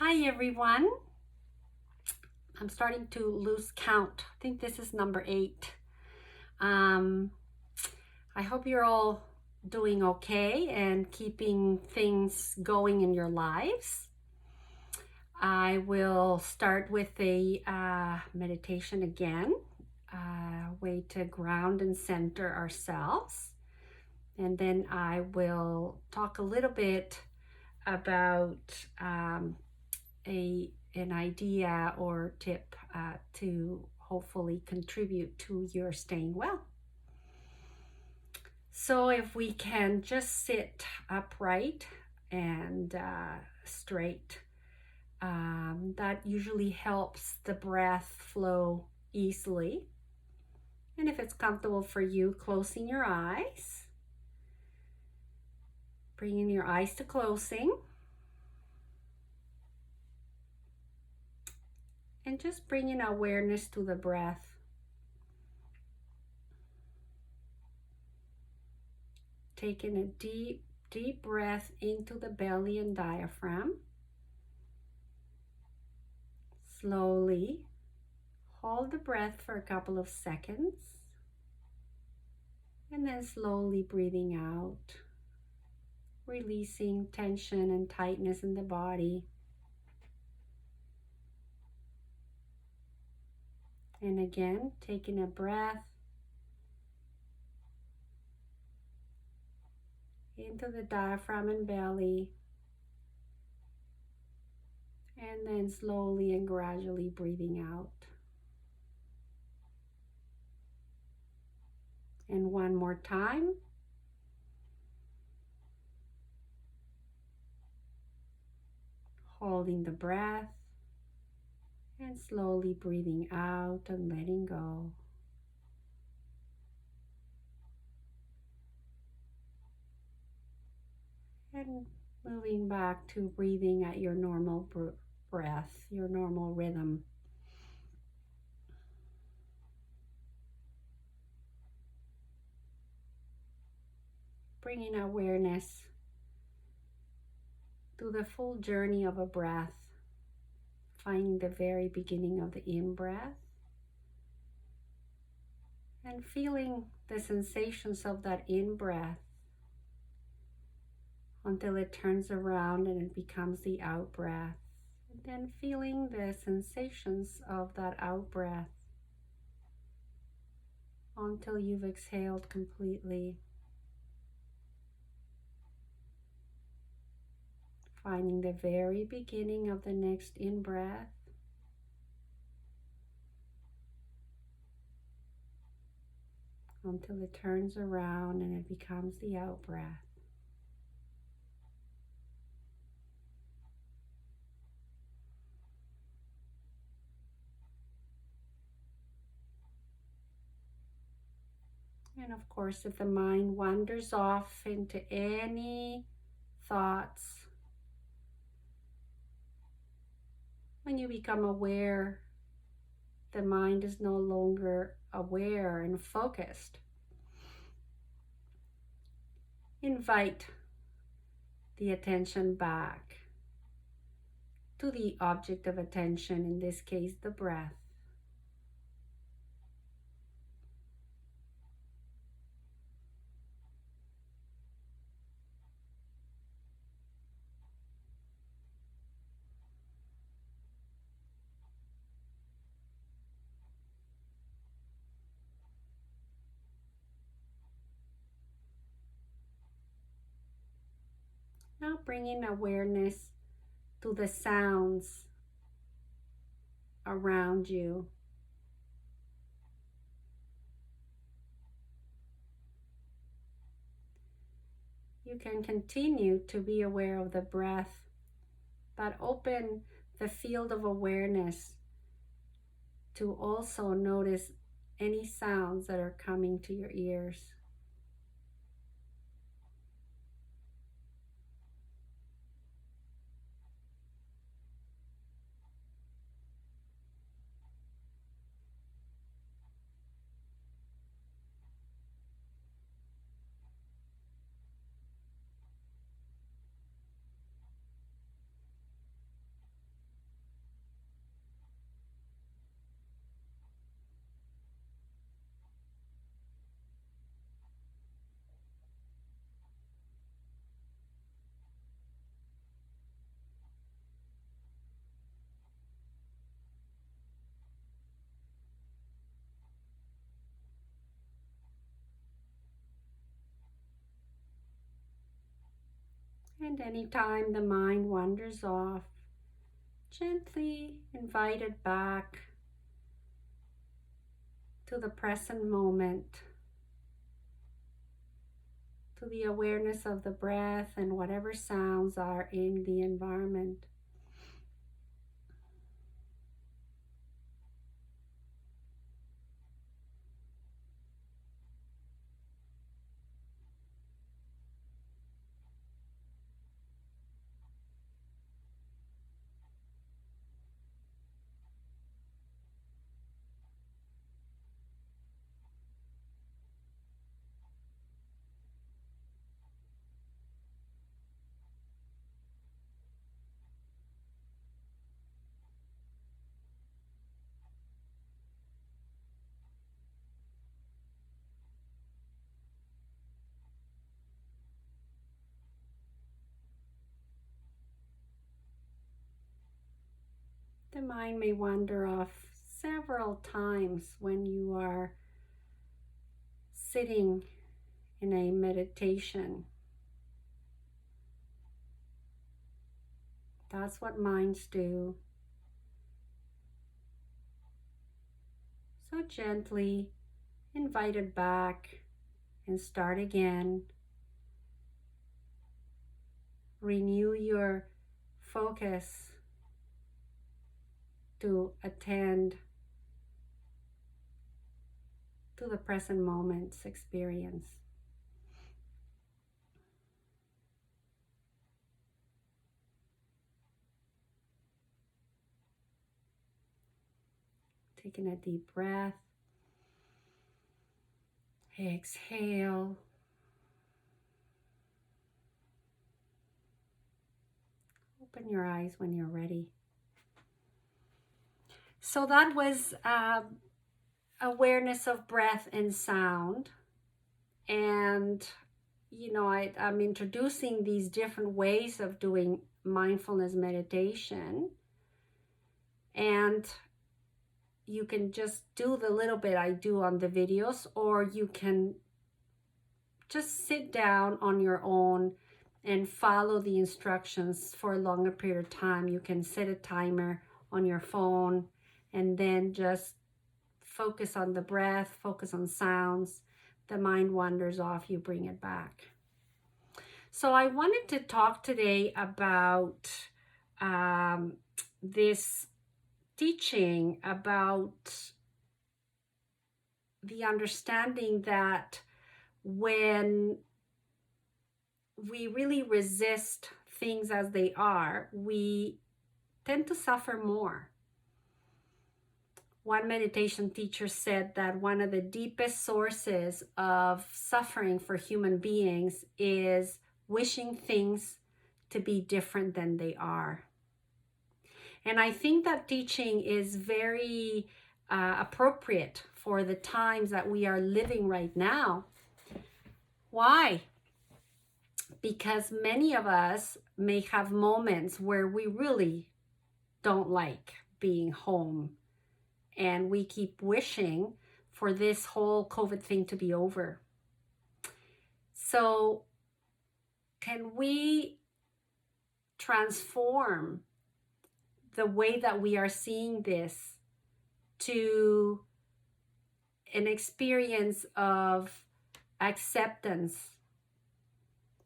Hi everyone. I'm starting to lose count. I think this is number 8. Um, I hope you're all doing okay and keeping things going in your lives. I will start with a meditation again, way to ground and center ourselves. And then I will talk a little bit about an idea or tip to hopefully contribute to your staying well. So if we can just sit upright and straight, that usually helps the breath flow easily. And if it's comfortable for you, closing your eyes, bringing your eyes to closing, and just bringing awareness to the breath. Taking a deep breath into the belly and diaphragm. Slowly hold the breath for a couple of seconds, and then slowly breathing out, releasing tension and tightness in the body. And again, taking a breath into the diaphragm and belly, and then slowly and gradually breathing out. And one more time. Holding the breath and slowly breathing out and letting go. And moving back to breathing at your normal breath, your normal rhythm. Bringing awareness to the full journey of a breath, finding the very beginning of the in-breath, and feeling the sensations of that in-breath until it turns around and it becomes the out-breath. And then feeling the sensations of that out-breath until you've exhaled completely. Finding the very beginning of the next in-breath, until it turns around and it becomes the out-breath. And of course, if the mind wanders off into any thoughts, when you become aware, the mind is no longer aware and focused. Invite the attention back to the object of attention, in this case, the breath. Now bringing awareness to the sounds around you. You can continue to be aware of the breath, but open the field of awareness to also notice any sounds that are coming to your ears. And anytime the mind wanders off, gently invite it back to the present moment, to the awareness of the breath and whatever sounds are in the environment. The mind may wander off several times when you are sitting in a meditation. That's what minds do. So gently invite it back and start again. Renew your focus to attend to the present moment's experience. Taking a deep breath. Exhale. Open your eyes when you're ready. So that was awareness of breath and sound. And, you know, I'm introducing these different ways of doing mindfulness meditation. And you can just do the little bit I do on the videos, or you can just sit down on your own and follow the instructions for a longer period of time. You can set a timer on your phone and then just focus on the breath, focus on sounds. The mind wanders off, you bring it back. So I wanted to talk today about this teaching about the understanding that when we really resist things as they are, we tend to suffer more. One meditation teacher said that one of the deepest sources of suffering for human beings is wishing things to be different than they are. And I think that teaching is very appropriate for the times that we are living right now. Why? Because many of us may have moments where we really don't like being home, and we keep wishing for this whole COVID thing to be over. So can we transform the way that we are seeing this to an experience of acceptance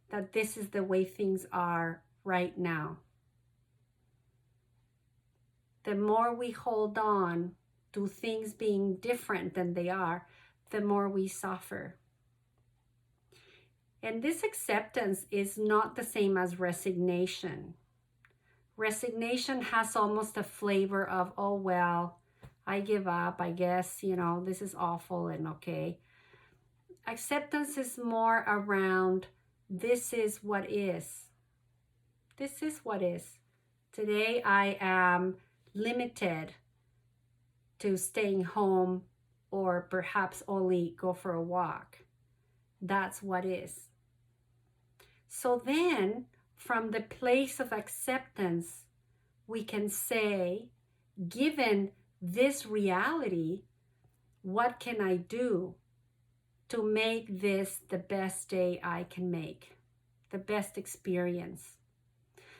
that this is the way things are right now? The more we hold on to things being different than they are, the more we suffer. And this acceptance is not the same as resignation. Resignation has almost a flavor of, oh, well, I give up, I guess, you know, this is awful and okay. Acceptance is more around, this is what is. This is what is. Today I am limited to staying home or perhaps only go for a walk. That's what is. So then, from the place of acceptance, we can say, given this reality, what can I do to make this the best day I can make? the best experience.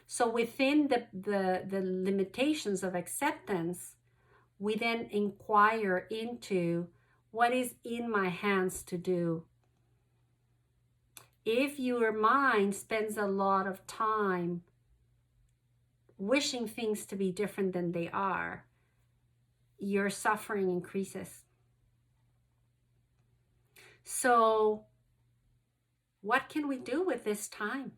So within the limitations of acceptance, we then inquire into what is in my hands to do. If your mind spends a lot of time wishing things to be different than they are, your suffering increases. So what can we do with this time?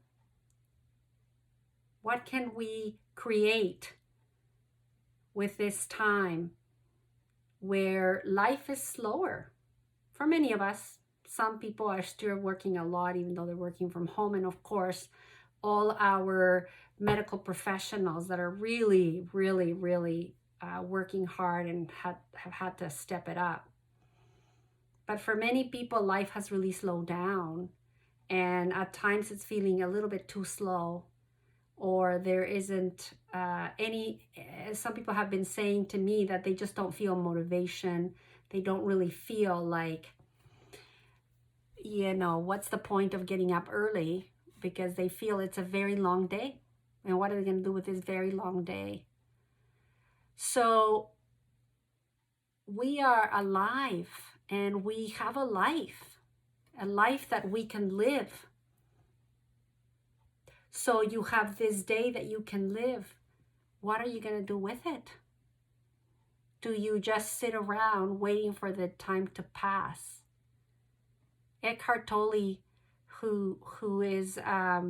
What can we create with this time where life is slower? For many of us, some people are still working a lot, even though they're working from home. And of course, all our medical professionals that are really, really, really working hard and have had to step it up. But for many people, life has really slowed down. And at times it's feeling a little bit too slow, or there isn't some people have been saying to me that they just don't feel motivation. They don't really feel like, what's the point of getting up early, because they feel it's a very long day. And what are they going to do with this very long day? So we are alive and we have a life that we can live. So you have this day that you can live. What are you going to do with it? Do you just sit around waiting for the time to pass? Eckhart Tolle, who is a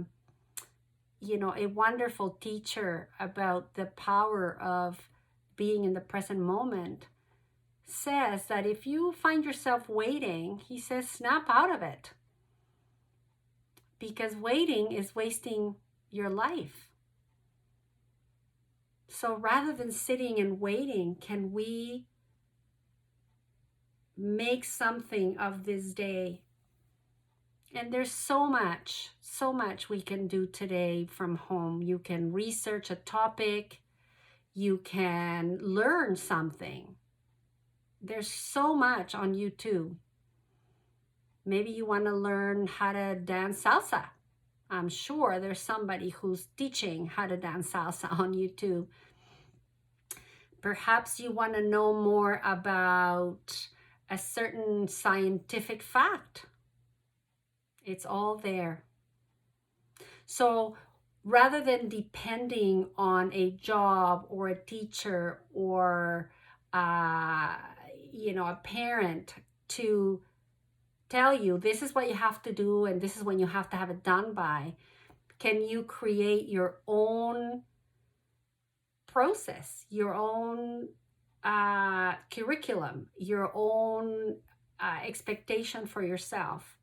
wonderful teacher about the power of being in the present moment, says that if you find yourself waiting, he says, snap out of it. Because waiting is wasting your life. So rather than sitting and waiting, can we make something of this day? And there's so much we can do today from home. You can research a topic. You can learn something. There's so much on YouTube. Maybe you want to learn how to dance salsa. I'm sure there's somebody who's teaching how to dance salsa on YouTube. Perhaps you want to know more about a certain scientific fact. It's all there. So rather than depending on a job or a teacher or a parent to tell you this is what you have to do and this is when you have to have it done by, can you create your own process, your own curriculum, your own expectation for yourself?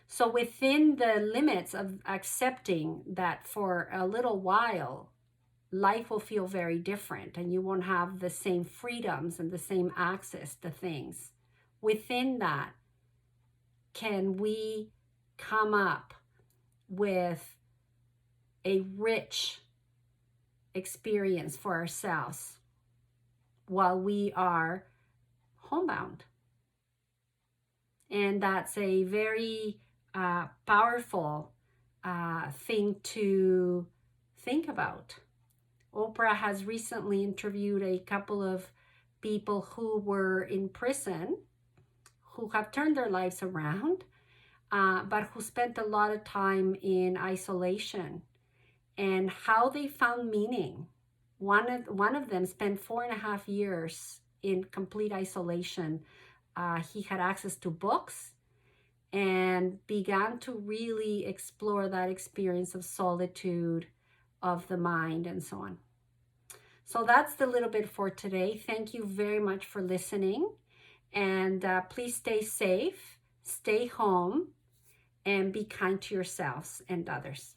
So within the limits of accepting that for a little while, life will feel very different and you won't have the same freedoms and the same access to things. Within that, can we come up with a rich experience for ourselves while we are homebound? And that's a very powerful thing to think about. Oprah has recently interviewed a couple of people who were in prison, who have turned their lives around, but who spent a lot of time in isolation, and how they found meaning. One of them spent 4.5 years in complete isolation. He had access to books and began to really explore that experience of solitude, of the mind, and so on. So that's the little bit for today. Thank you very much for listening. And please stay safe, stay home, and be kind to yourselves and others.